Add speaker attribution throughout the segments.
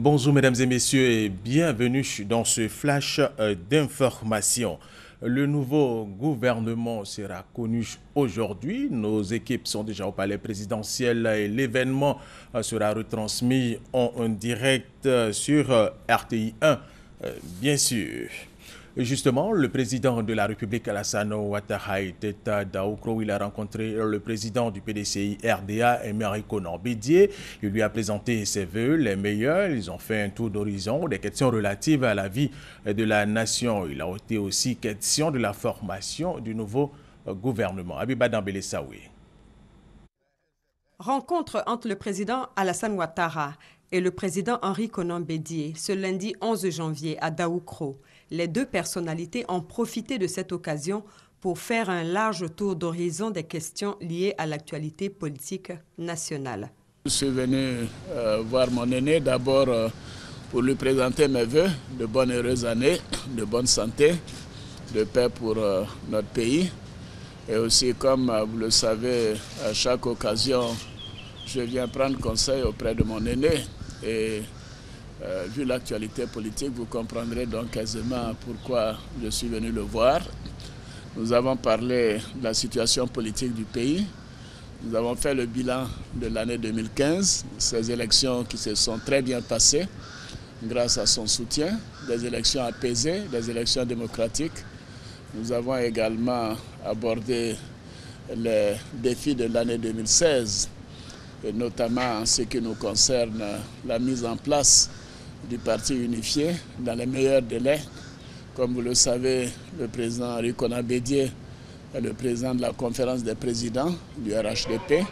Speaker 1: Bonjour mesdames et messieurs et bienvenue dans ce flash d'information. Le nouveau gouvernement sera connu aujourd'hui. Nos équipes sont déjà au palais présidentiel et l'événement sera retransmis en direct sur RTI 1, bien sûr. Justement, le président de la République, Alassane Ouattara, était à Daoukro où il a rencontré le président du PDCI RDA, Emery Konan Bédié. Il lui a présenté ses vœux, les meilleurs. Ils ont fait un tour d'horizon, des questions relatives à la vie de la nation. Il a été aussi question de la formation du nouveau gouvernement. Abiba Dambélé Saoui.
Speaker 2: Rencontre entre le président Alassane Ouattara et le président Emery Konan Bédié ce lundi 11 janvier à Daoukro. Les deux personnalités ont profité de cette occasion pour faire un large tour d'horizon des questions liées à l'actualité politique nationale.
Speaker 3: Je suis venu voir mon aîné d'abord pour lui présenter mes vœux de bonnes et heureuses années, de bonne santé, de paix pour notre pays. Et aussi, comme vous le savez, à chaque occasion, je viens prendre conseil auprès de mon aîné. Et vu l'actualité politique, vous comprendrez donc aisément pourquoi je suis venu le voir. Nous avons parlé de la situation politique du pays. Nous avons fait le bilan de l'année 2015, ces élections qui se sont très bien passées grâce à son soutien, des élections apaisées, des élections démocratiques. Nous avons également abordé les défis de l'année 2016, et notamment en ce qui nous concerne la mise en place du parti unifié dans les meilleurs délais. Comme vous le savez, le président Emery Konan Bédié est le président de la conférence des présidents du RHDP.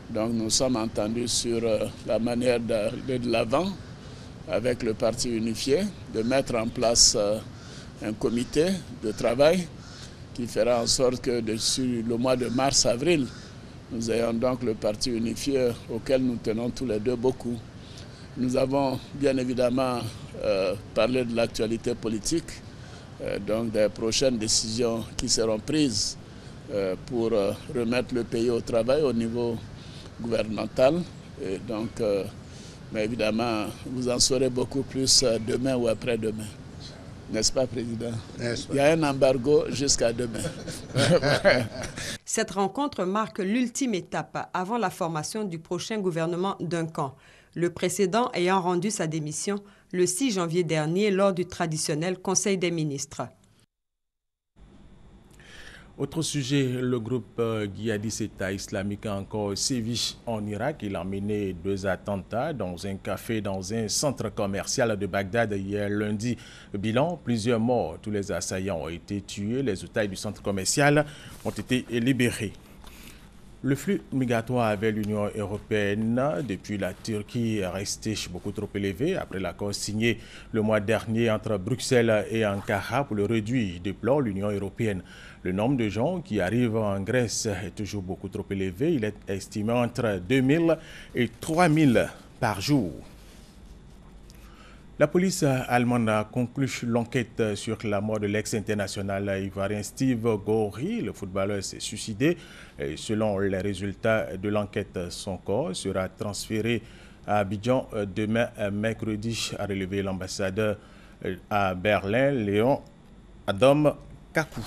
Speaker 3: Donc nous sommes entendus sur la manière d'aller de l'avant avec le parti unifié, de mettre en place un comité de travail qui fera en sorte que dessus le mois de mars-avril, nous ayons donc le parti unifié auquel nous tenons tous les deux beaucoup. Nous avons bien évidemment parlé de l'actualité politique, donc des prochaines décisions qui seront prises pour remettre le pays au travail au niveau gouvernemental. Et donc, mais évidemment, vous en saurez beaucoup plus demain ou après-demain. N'est-ce pas, Président? Il y a un embargo jusqu'à demain.
Speaker 2: Cette rencontre marque l'ultime étape avant la formation du prochain gouvernement d'un camp, le précédent ayant rendu sa démission le 6 janvier dernier lors du traditionnel Conseil des ministres.
Speaker 1: Autre sujet, le groupe djihadiste État islamique a encore sévi en Irak. Il a mené 2 attentats dans un café, dans un centre commercial de Bagdad hier lundi. Bilan, plusieurs morts. Tous les assaillants ont été tués. Les otages du centre commercial ont été libérés. Le flux migratoire vers l'Union européenne depuis la Turquie est resté beaucoup trop élevé après l'accord signé le mois dernier entre Bruxelles et Ankara pour le réduire, déplore l'Union européenne. Le nombre de gens qui arrivent en Grèce est toujours beaucoup trop élevé. Il est estimé entre 2000 et 3000 par jour. La police allemande a conclu l'enquête sur la mort de l'ex-international ivoirien Steve Goury. Le footballeur s'est suicidé. Et selon les résultats de l'enquête, son corps sera transféré à Abidjan demain mercredi, a relevé l'ambassadeur à Berlin, Léon Adam Kakou.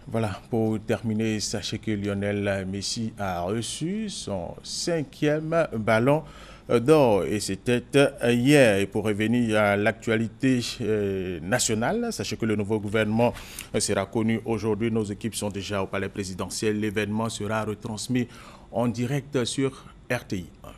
Speaker 1: Voilà, pour terminer, sachez que Lionel Messi a reçu son 5e ballon d'or et c'était hier. Et pour revenir à l'actualité nationale, sachez que le nouveau gouvernement sera connu aujourd'hui. Nos équipes sont déjà au palais présidentiel. L'événement sera retransmis en direct sur RTI 1.